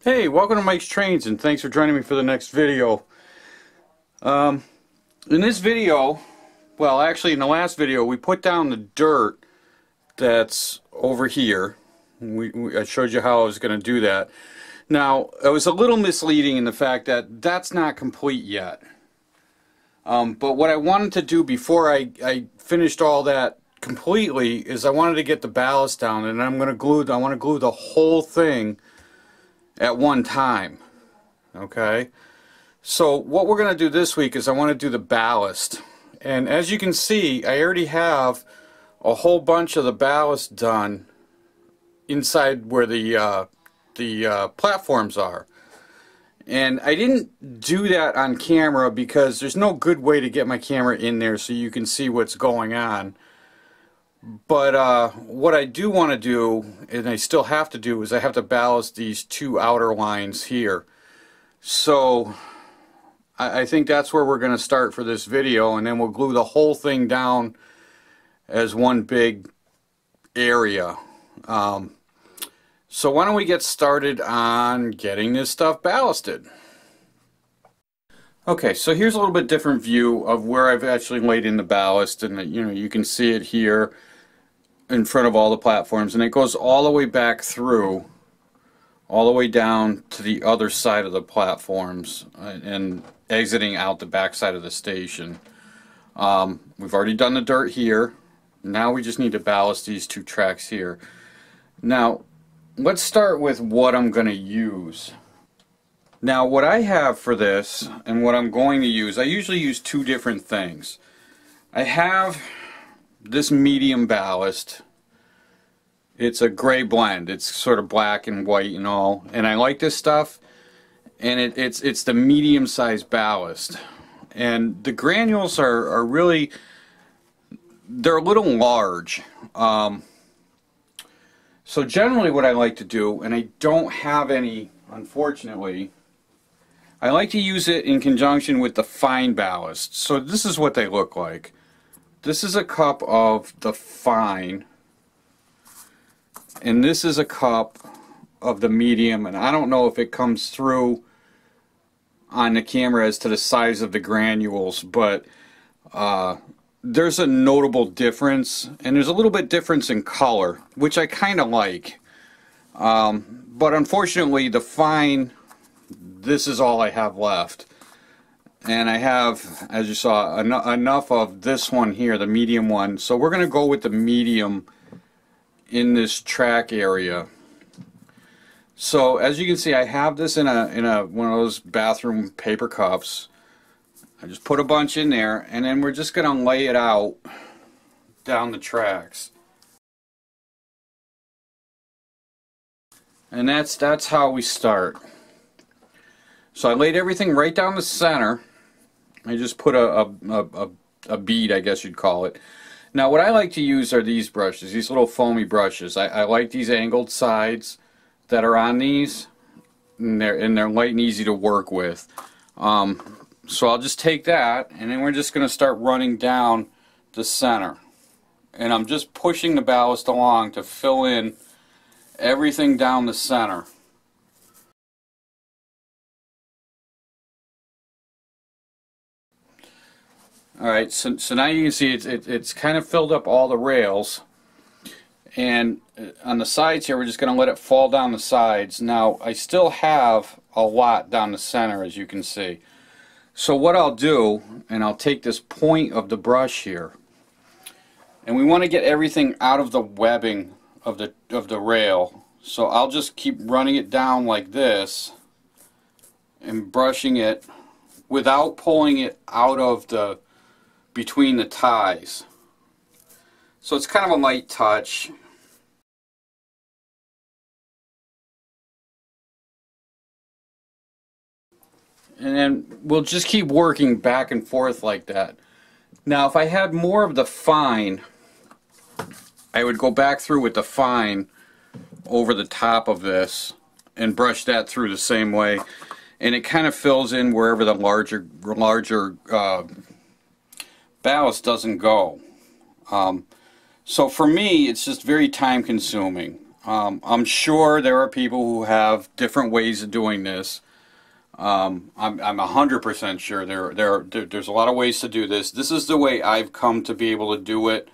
Hey, welcome to Mike's Trains, and thanks for joining me for the next video. In this video, well actually in the last video, we put down the dirt that's over here. I showed you how I was going to do that. Now, it was a little misleading in the fact that that's not complete yet. But what I wanted to do before I finished all that completely is I wanted to get the ballast down, and I want to glue the whole thing at one time. Okay, so what we're going to do this week is I want to do the ballast, and as you can see, I already have a whole bunch of the ballast done inside where the platforms are. And I didn't do that on camera because there's no good way to get my camera in there so you can see what's going on. But what I do want to do, and I still have to do, is I have to ballast these two outer lines here. So I think that's where we're going to start for this video, and then we'll glue the whole thing down as one big area. So why don't we get started on getting this stuff ballasted. Okay, so here's a little bit different view of where I've actually laid in the ballast, and you can see it here in front of all the platforms, and it goes all the way back through, all the way down to the other side of the platforms and exiting out the back side of the station. We've already done the dirt here. Now we just need to ballast these two tracks here. Now let's start with what I'm going to use. Now what I have for this and what I'm going to use, I usually use two different things. I have this medium ballast. It's a gray blend. It's sort of black and white and all, and I like this stuff, and it's the medium sized ballast, and the granules are really, they're a little large. So generally what I like to do, and I don't have any unfortunately, I like to use it in conjunction with the fine ballast. So this is what they look like. This is a cup of the fine, and this is a cup of the medium, and I don't know if it comes through on the camera as to the size of the granules, but there's a notable difference, and there's a little bit difference in color, which I kind of like. But unfortunately the fine, this is all I have left. And I have, as you saw, enough of this one here, the medium one. So we're going to go with the medium in this track area. So as you can see, I have this in one of those bathroom paper cups. I just put a bunch in there, and then we're just going to lay it out down the tracks. And that's how we start. So I laid everything right down the center. I just put a bead, I guess you'd call it. Now what I like to use are these brushes, these little foamy brushes. I like these angled sides that are on these, and they're light and easy to work with. So I'll just take that, and then we're just going to start running down the center. And I'm just pushing the ballast along to fill in everything down the center. Alright, so now you can see it's kind of filled up all the rails, and on the sides here we're just going to let it fall down the sides. Now I still have a lot down the center, as you can see. So what I'll do, and I'll take this point of the brush here, and we want to get everything out of the webbing of the rail. So I'll just keep running it down like this and brushing it without pulling it out of the between the ties. So it's kind of a light touch. And then we'll just keep working back and forth like that. Now if I had more of the fine, I would go back through with the fine over the top of this and brush that through the same way, and it kind of fills in wherever the larger ballast doesn't go. So for me, it's just very time consuming. I'm sure there are people who have different ways of doing this. I'm 100% sure there's a lot of ways to do this. This is the way I've come to be able to do it.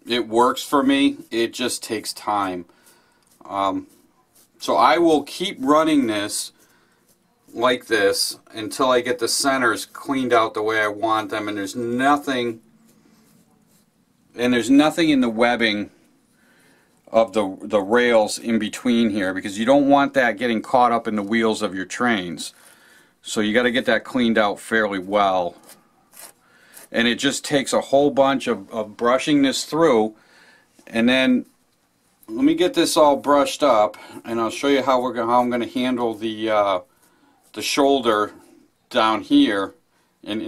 It works for me. It just takes time. So I will keep running this like this until I get the centers cleaned out the way I want them, and there's nothing in the webbing of the rails in between here, because you don't want that getting caught up in the wheels of your trains. So you got to get that cleaned out fairly well, and it just takes a whole bunch of brushing this through. And then let me get this all brushed up, and I'll show you how I'm going to handle the shoulder down here and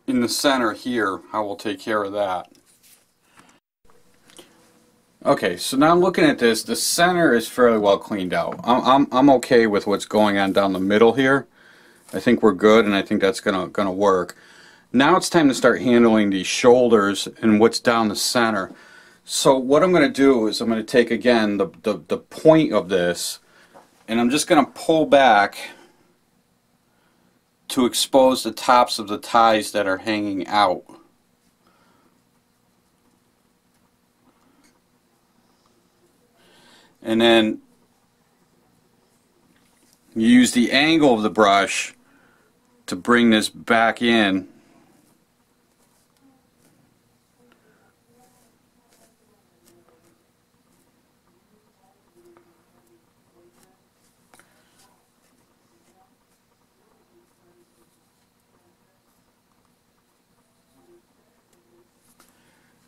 in the center here, how we'll take care of that. Okay, so now looking at this, the center is fairly well cleaned out. I'm okay with what's going on down the middle here. I think we're good, and I think that's gonna work. Now it's time to start handling these shoulders and what's down the center. So what I'm going to do is I'm going to take again the point of this, and I'm just going to pull back to expose the tops of the ties that are hanging out. And then you use the angle of the brush to bring this back in.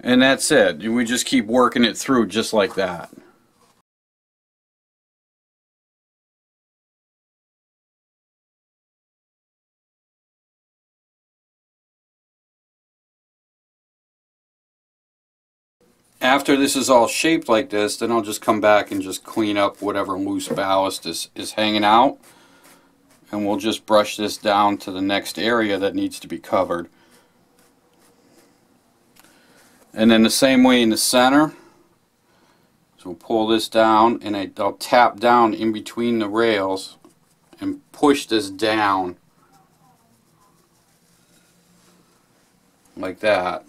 And that's it. We just keep working it through just like that. After this is all shaped like this, then I'll just come back and just clean up whatever loose ballast is hanging out. And we'll just brush this down to the next area that needs to be covered. And then the same way in the center. So we'll pull this down, and I'll tap down in between the rails and push this down like that.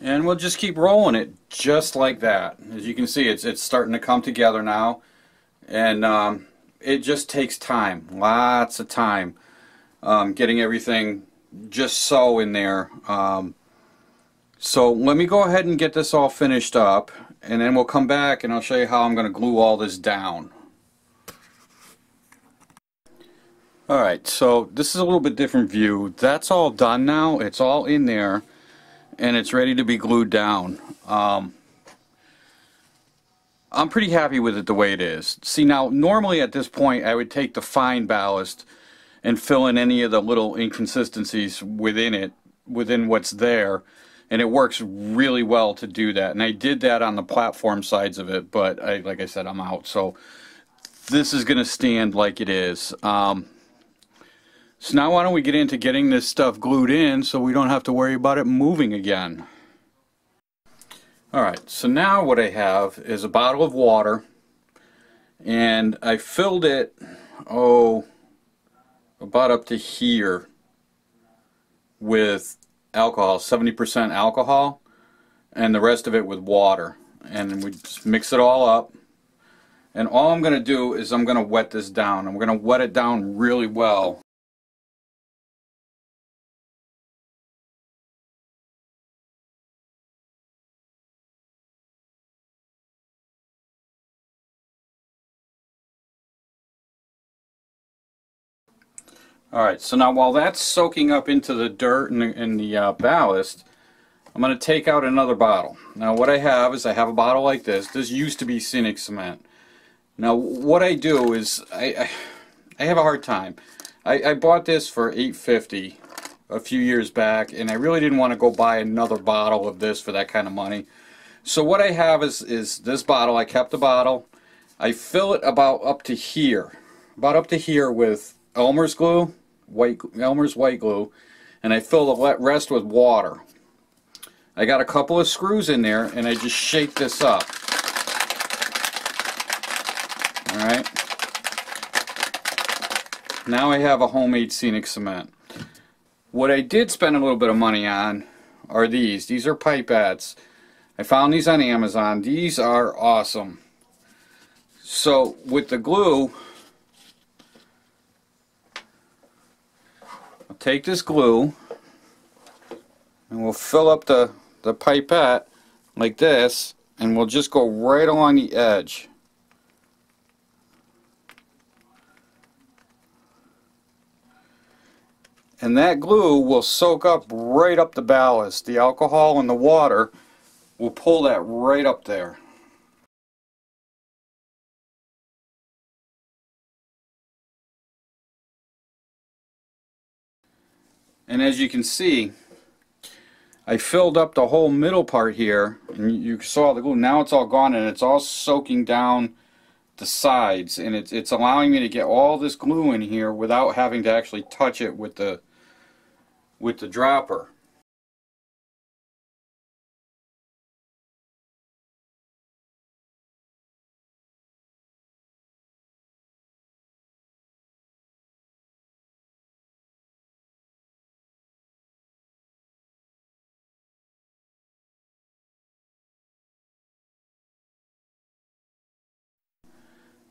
And we'll just keep rolling it just like that. As you can see, it's starting to come together now, and it just takes time, lots of time, getting everything just so in there. So let me go ahead and get this all finished up, and then we'll come back and I'll show you how I'm going to glue all this down. Alright, so this is a little bit different view. That's all done now. It's all in there, and it's ready to be glued down. I'm pretty happy with it the way it is. See, now normally at this point I would take the fine ballast and fill in any of the little inconsistencies within it, within what's there, and it works really well to do that. And I did that on the platform sides of it, but like I said, I'm out. So this is going to stand like it is. So now why don't we get into getting this stuff glued in so we don't have to worry about it moving again. Alright, so now what I have is a bottle of water, and I filled it, about up to here with alcohol, 70% alcohol, and the rest of it with water. And we just mix it all up. And all I'm going to do is I'm going to wet this down. I'm going to wet it down really well. Alright, so now while that's soaking up into the dirt and the ballast, I'm going to take out another bottle. Now what I have is I have a bottle like this. This used to be Scenic Cement. Now what I do is I have a hard time. I bought this for $8.50 a few years back, and I really didn't want to go buy another bottle of this for that kind of money. So what I have is this bottle. I kept the bottle. I fill it about up to here with Elmer's glue, Elmer's white glue, and I fill the rest with water. I got a couple of screws in there, and I just shake this up. Alright. Now I have a homemade scenic cement. What I did spend a little bit of money on are these. These are pipettes. I found these on Amazon. These are awesome. So with the glue, I'll take this glue and we'll fill up the pipette like this, and we'll just go right along the edge. And that glue will soak up right up the ballast. The alcohol and the water will pull that right up there. And as you can see, I filled up the whole middle part here, and you saw the glue. Now it's all gone, and it's all soaking down the sides, and it's allowing me to get all this glue in here without having to actually touch it with the dropper.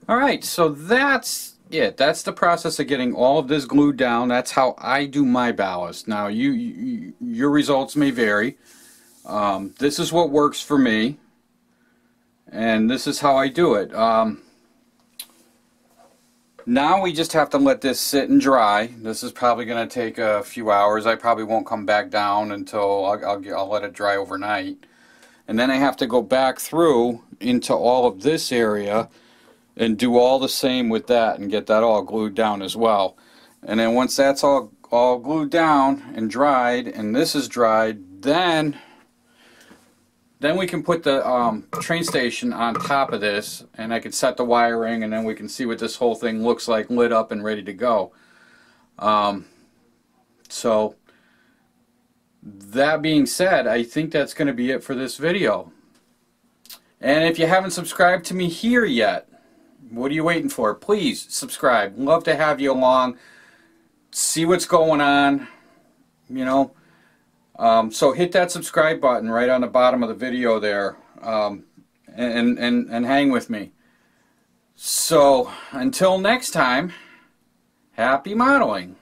Alright, so that's it. That's the process of getting all of this glued down. That's how I do my ballast. Now, your results may vary. This is what works for me, and this is how I do it. Now we just have to let this sit and dry. This is probably going to take a few hours. I probably won't come back down until I'll let it dry overnight. And then I have to go back through into all of this area and do all the same with that and get that all glued down as well. And then once that's all glued down and dried, and this is dried, then we can put the train station on top of this, and I can set the wiring, and then we can see what this whole thing looks like lit up and ready to go. So that being said, I think that's going to be it for this video. And if you haven't subscribed to me here yet, what are you waiting for? Please subscribe. Love to have you along. See what's going on. You know. So hit that subscribe button right on the bottom of the video there. And hang with me. So until next time, happy modeling.